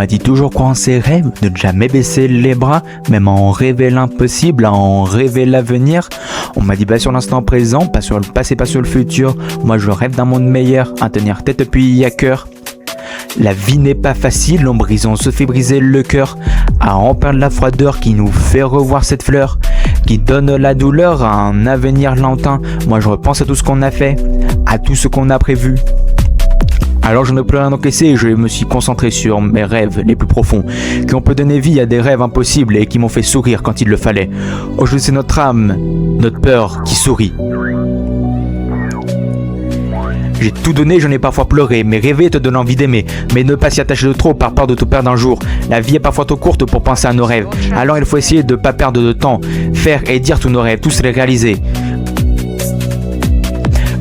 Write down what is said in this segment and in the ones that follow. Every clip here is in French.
m'a dit toujours croire en ses rêves, de ne jamais baisser les bras, même à en rêver l'impossible, à en rêver l'avenir. On m'a dit pas sur l'instant présent, pas sur le passé, pas sur le futur. Moi je rêve d'un monde meilleur, à tenir tête puis à cœur. La vie n'est pas facile, en brisant se fait briser le cœur, à en perdre la froideur qui nous fait revoir cette fleur, qui donne la douleur à un avenir lointain. Moi je repense à tout ce qu'on a fait, à tout ce qu'on a prévu. Alors je ne peux rien encaisser, je me suis concentré sur mes rêves les plus profonds, qui ont pu donner vie à des rêves impossibles et qui m'ont fait sourire quand il le fallait. Aujourd'hui c'est notre âme, notre peur qui sourit. J'ai tout donné, j'en ai parfois pleuré, mais rêver te donne envie d'aimer, mais ne pas s'y attacher de trop par peur de tout perdre un jour. La vie est parfois trop courte pour penser à nos rêves, alors il faut essayer de ne pas perdre de temps, faire et dire tous nos rêves, tous les réaliser.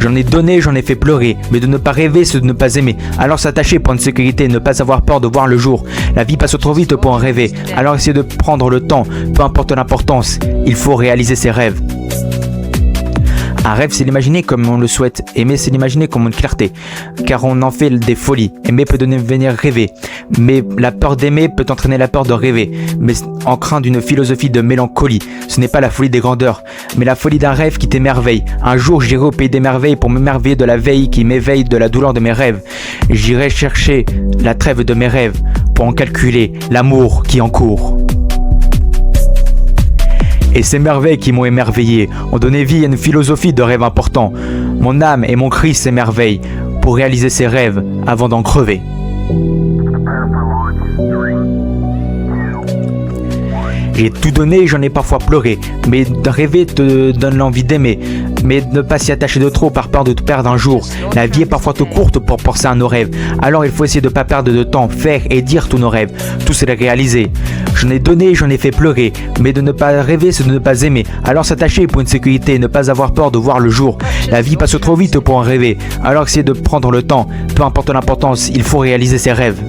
J'en ai donné, j'en ai fait pleurer, mais de ne pas rêver, c'est de ne pas aimer. Alors s'attacher pour une sécurité, ne pas avoir peur de voir le jour. La vie passe trop vite pour en rêver, alors essayez de prendre le temps, peu importe l'importance, il faut réaliser ses rêves. Un rêve, c'est l'imaginer comme on le souhaite. Aimer, c'est l'imaginer comme une clarté. Car on en fait des folies. Aimer peut donner venir rêver. Mais la peur d'aimer peut entraîner la peur de rêver. Mais empreint d'une philosophie de mélancolie. Ce n'est pas la folie des grandeurs, mais la folie d'un rêve qui t'émerveille. Un jour, j'irai au pays des merveilles pour m'émerveiller de la veille qui m'éveille de la douleur de mes rêves. J'irai chercher la trêve de mes rêves pour en calculer l'amour qui en court. Et ces merveilles qui m'ont émerveillé ont donné vie à une philosophie de rêve important. Mon âme et mon cri s'émerveillent pour réaliser ces rêves avant d'en crever. J'ai tout donné, j'en ai parfois pleuré, mais rêver te donne l'envie d'aimer, mais ne pas s'y attacher de trop par peur de tout perdre un jour. La vie est parfois trop courte pour penser à nos rêves, alors il faut essayer de ne pas perdre de temps, faire et dire tous nos rêves, tous les réaliser. J'en ai donné, j'en ai fait pleurer, mais de ne pas rêver, c'est de ne pas aimer. Alors s'attacher pour une sécurité, ne pas avoir peur de voir le jour. La vie passe trop vite pour en rêver, alors essayez de prendre le temps, peu importe l'importance, il faut réaliser ses rêves.